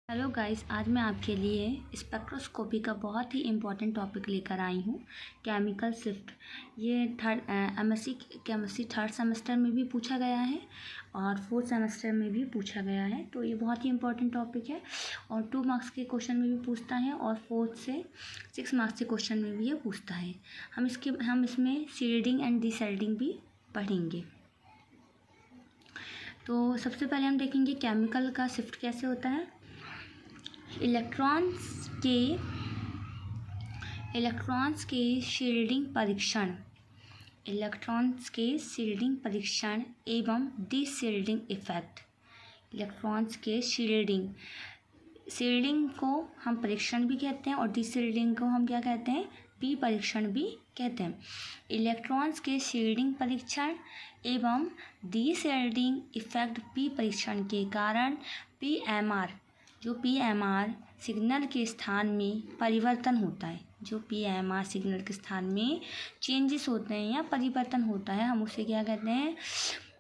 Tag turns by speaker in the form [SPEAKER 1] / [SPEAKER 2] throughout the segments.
[SPEAKER 1] Hello guys, आज मैं आपके लिए स्पेक्ट्रोस्कोपी का बहुत ही इम्पोर्टेंट टॉपिक लेकर आई हूँ। Chemical shift. ये एमएससी केमिस्ट्री थर्ड सेमेस्टर में भी पूछा गया है और फोर्थ सेमेस्टर में भी पूछा गया है। तो ये बहुत ही इम्पोर्टेंट टॉपिक है और 2 मार्क्स के क्वेश्चन में भी पूछता है और 4 से 6 मार्क्स के क्वेश्चन में भी ये पूछता है। हम इसमें शील्डिंग एंड डीशील्डिंग भी पढ़ेंगे। तो सबसे पहले हम देखेंगे केमिकल का शिफ्ट कैसे होता है। इलेक्ट्रॉन्स के शील्डिंग परीक्षण एवं डीशील्डिंग इफेक्ट। इलेक्ट्रॉन्स के शील्डिंग को हम परीक्षण भी कहते हैं और डीशील्डिंग को हम क्या कहते हैं, पी परीक्षण भी कहते हैं। इलेक्ट्रॉन्स के शील्डिंग परीक्षण एवं डीशील्डिंग इफेक्ट पी परीक्षण के कारण पीएमआर सिग्नल के स्थान में परिवर्तन होता है। जो पीएमआर सिग्नल के स्थान में चेंजेस होते हैं या परिवर्तन होता है, हम उसे क्या कहते हैं,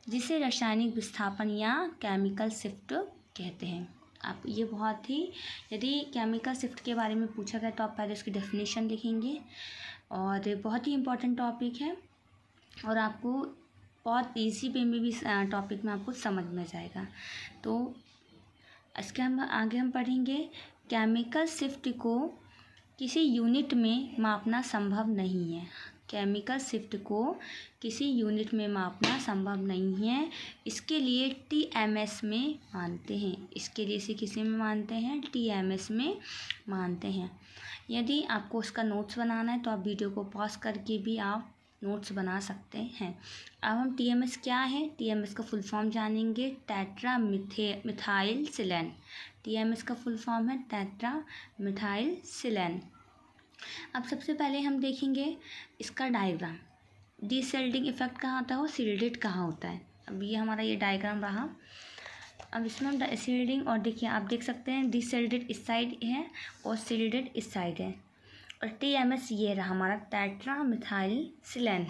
[SPEAKER 1] जिसे रासायनिक विस्थापन या केमिकल शिफ्ट कहते हैं। आप ये बहुत ही, यदि केमिकल शिफ्ट के बारे में पूछा गया तो आप पहले उसकी डेफिनेशन लिखेंगे और बहुत ही इम्पोर्टेंट टॉपिक है और आपको बहुत ईजी वे में भी टॉपिक में आपको समझ में जाएगा। तो इसके आगे हम पढ़ेंगे केमिकल शिफ्ट को किसी यूनिट में मापना संभव नहीं है। केमिकल शिफ्ट को किसी यूनिट में मापना संभव नहीं है। इसके लिए टीएमएस में मानते हैं। इसके लिए इसे किसी में मानते हैं, टीएमएस में मानते हैं। यदि आपको उसका नोट्स बनाना है तो आप वीडियो को पॉज करके भी आप नोट्स बना सकते हैं। अब हम टीएमएस क्या है, टीएमएस का फुल फॉर्म जानेंगे, टेट्रा मिथाइल सिलेन। टीएमएस का फुल फॉर्म है टेट्रा मिथाइल सिलेन। अब सबसे पहले हम देखेंगे इसका डायग्राम। डीशील्डिंग इफेक्ट कहाँ होता है और शील्डेड कहाँ होता है। अब ये हमारा ये डायग्राम रहा। अब इसमें हम शील्डिंग, और देखिए आप देख सकते हैं डीशील्डेड इस साइड है और शील्डेड इस साइड है और टीएमएस ये रहा हमारा टेट्रा मिथाइल सिलेन।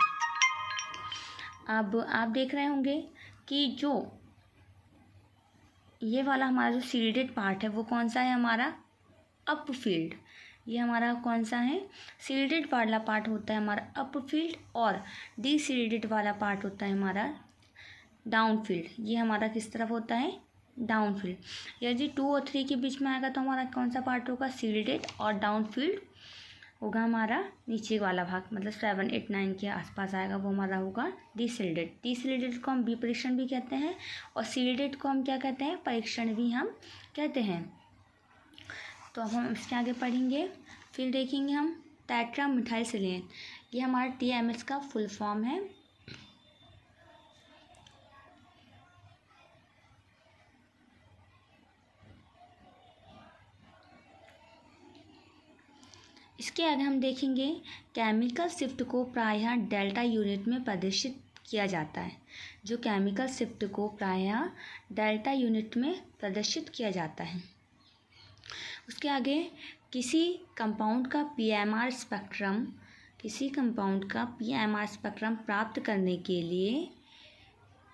[SPEAKER 1] अब आप देख रहे होंगे कि जो ये वाला हमारा जो शील्डेड पार्ट है वो कौन सा है, हमारा अप फील्ड। ये हमारा कौन सा है, शील्डेड वाला पार्ट होता है हमारा अप फील्ड और डीशील्डेड वाला पार्ट होता है हमारा डाउन फील्ड। ये हमारा किस तरफ होता है, डाउन फील्ड। यदि 2 और 3 के बीच में आएगा तो हमारा कौन सा पार्ट होगा, शील्डेड, और डाउन फील्ड होगा हमारा नीचे वाला भाग, मतलब 7, 8, 9 के आसपास आएगा वो हमारा होगा डीशील्डेड। डीशील्डेड को हम बी परीक्षण भी कहते हैं और शील्डेड को हम क्या कहते हैं, परीक्षण भी हम कहते हैं। तो अब हम इसके आगे पढ़ेंगे, फिर देखेंगे हम टेट्रा मिथाइल सिलेन। ये हमारा टीएमएस का फुल फॉर्म है। इसके आगे हम देखेंगे केमिकल शिफ्ट को प्रायः डेल्टा यूनिट में प्रदर्शित किया जाता है। जो केमिकल शिफ्ट को प्रायः डेल्टा यूनिट में प्रदर्शित किया जाता है। उसके आगे किसी कंपाउंड का पीएमआर स्पेक्ट्रम प्राप्त करने के लिए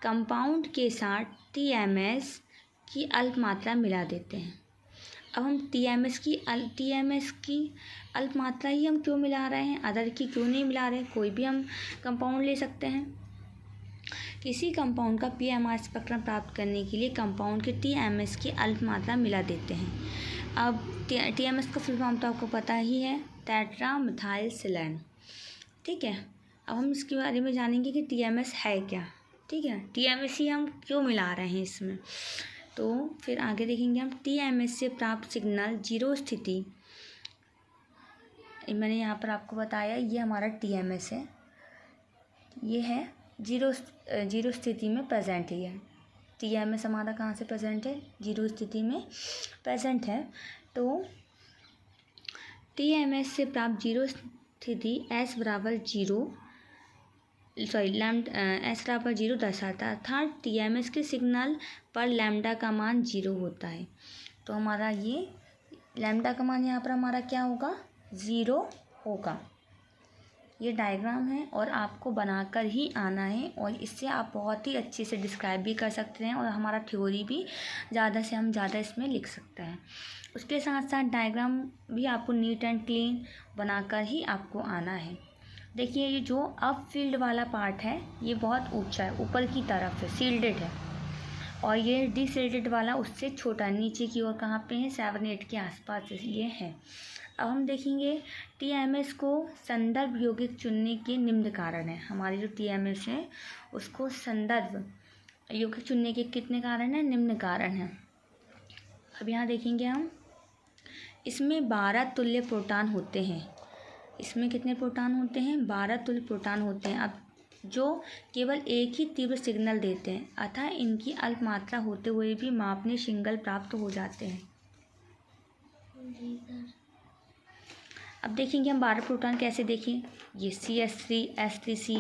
[SPEAKER 1] कंपाउंड के साथ टीएमएस की अल्प मात्रा मिला देते हैं। अब हम टीएमएस की अल्प मात्रा ही हम क्यों मिला रहे हैं, अदर की क्यों नहीं मिला रहे, कोई भी हम कंपाउंड ले सकते हैं। किसी कंपाउंड का पीएमआर स्पेक्ट्रम प्राप्त करने के लिए कंपाउंड के टीएमएस की अल्प मात्रा मिला देते हैं। अब टीएमएस का फुल फॉर्म तो आपको पता ही है, टेट्रा मिथाइल सिलेन। ठीक है, अब हम इसके बारे में जानेंगे कि टीएमएस है क्या। ठीक है, टीएमएस ही हम क्यों मिला रहे हैं इसमें, तो फिर आगे देखेंगे हम टीएमएस से प्राप्त सिग्नल जीरो स्थिति। मैंने यहाँ पर आपको बताया ये हमारा टीएमएस है, ये है जीरो स्थिति में प्रेजेंट है। ये टीएमएस हमारा कहाँ से प्रेजेंट है, जीरो स्थिति में प्रेजेंट है। तो टीएमएस से प्राप्त जीरो स्थिति एस बराबर जीरो दर्शाता है, अर्थात टीएमएस के सिग्नल पर लैम्डा का मान 0 होता है। तो हमारा ये लैम्डा का मान यहाँ पर हमारा क्या होगा, 0 होगा। ये डायग्राम है और आपको बनाकर ही आना है, और इससे आप बहुत ही अच्छे से डिस्क्राइब भी कर सकते हैं और हमारा थ्योरी भी ज़्यादा से हम ज़्यादा इसमें लिख सकते हैं। उसके साथ साथ डायग्राम भी आपको नीट एंड क्लीन बनाकर ही आपको आना है। देखिए ये जो अप फील्ड वाला पार्ट है ये बहुत ऊंचा है, ऊपर की तरफ है, सील्डेड है, और ये डिसील्डेड वाला उससे छोटा नीचे की ओर कहाँ पे है, 7-8 के आसपास ये है। अब हम देखेंगे TMS को संदर्भ यौगिक चुनने के निम्न कारण है। हमारी जो TMS है उसको संदर्भ यौगिक चुनने के कितने कारण हैं, निम्न कारण हैं। अब यहाँ देखेंगे हम, इसमें 12 तुल्य प्रोटॉन होते हैं। इसमें कितने प्रोटॉन होते हैं, 12 तुल्य प्रोटॉन होते हैं। अब जो केवल एक ही तीव्र सिग्नल देते हैं, अतः इनकी अल्प मात्रा होते हुए भी मापनीय सिग्नल प्राप्त हो जाते हैं। अब देखेंगे हम 12 प्रोटॉन कैसे देखें। ये CH3 S3C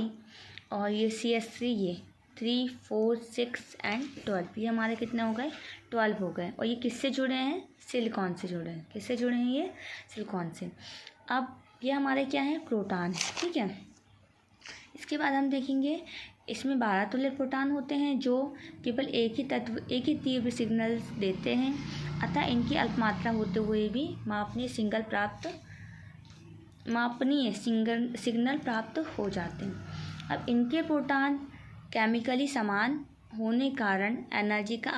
[SPEAKER 1] और ये CH3, ये 3, 4, 6 एंड 12, ये हमारे कितने हो गए, 12 हो गए। और ये किससे जुड़े हैं, सिलिकॉन से जुड़े हैं। किससे जुड़े हैं, ये सिलिकॉन से। अब ये हमारे क्या है, प्रोटॉन है, ठीक है। इसके बाद हम देखेंगे इसमें 12 तुल्य प्रोटॉन होते हैं जो केवल एक ही तत्व, एक ही तीव्र सिग्नल देते हैं, अतः इनकी अल्प मात्रा होते हुए भी मापनीय सिग्नल प्राप्त हो जाते हैं। अब इनके प्रोटॉन केमिकली समान होने कारण एनर्जी का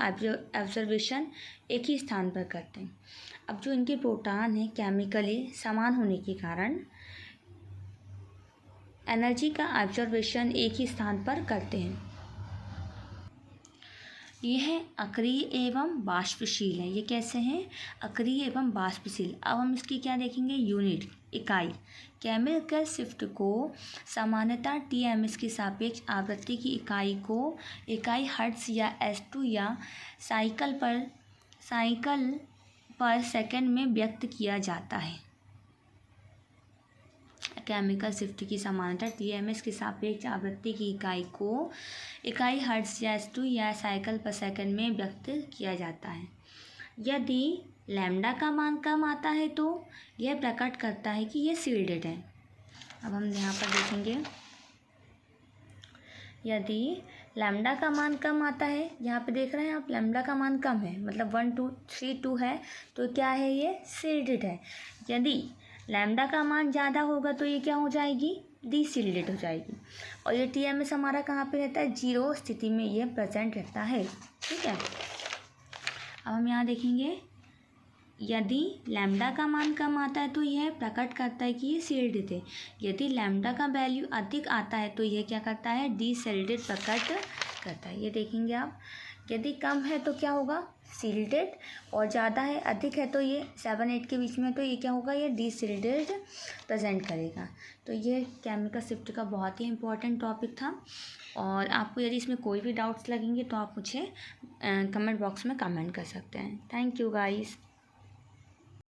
[SPEAKER 1] ऑब्जर्वेशन एक ही स्थान पर करते हैं। अब जो इनके प्रोटॉन हैं केमिकली समान होने के कारण एनर्जी का ऑब्जर्वेशन एक ही स्थान पर करते हैं। यह अक्रिय एवं वाष्पशील है। ये कैसे हैं, अक्रिय एवं वाष्पशील। अब हम इसकी क्या देखेंगे, यूनिट, इकाई। केमिकल शिफ्ट को सामान्यतः TMS की सापेक्ष आवृत्ति की इकाई को इकाई हर्ट्ज या S2 या साइकिल पर सेकंड में व्यक्त किया जाता है। केमिकल शिफ्ट की समानता TMS के सापेक्ष आवृत्ति की इकाई को इकाई हर्ट्ज या S2 या साइकिल पर सेकंड में व्यक्त किया जाता है। यदि लैम्डा का मान कम आता है तो यह प्रकट करता है कि यह सील्डेड है। अब हम यहाँ पर देखेंगे, यदि लैम्डा का मान कम आता है, यहाँ पे देख रहे हैं आप, लैम्डा का मान कम है, मतलब 1, 2, 3, 2 है, तो क्या है, ये सील्डेड है। यदि लैम्डा का मान ज़्यादा होगा तो ये क्या हो जाएगी, डीसील्डेड हो जाएगी। और ये TMS हमारा कहाँ पे रहता है, 0 स्थिति में ये प्रेजेंट रहता है, ठीक है। अब हम यहाँ देखेंगे, यदि लैम्डा का मान कम आता है तो यह प्रकट करता है कि ये सील्डेड है। यदि लैम्डा का वैल्यू अधिक आता है तो यह क्या करता है, डीसील्डेड प्रकट करता है। ये देखेंगे आप, यदि कम है तो क्या होगा, सील्डेड, और ज़्यादा है, अधिक है तो ये 7-8 के बीच में, तो ये क्या होगा, ये डीसील्डेड प्रेजेंट करेगा। तो ये केमिकल शिफ्ट का बहुत ही इम्पोर्टेंट टॉपिक था। और आपको यदि इसमें कोई भी डाउट्स लगेंगे तो आप मुझे कमेंट बॉक्स में कमेंट कर सकते हैं। Thank you guys.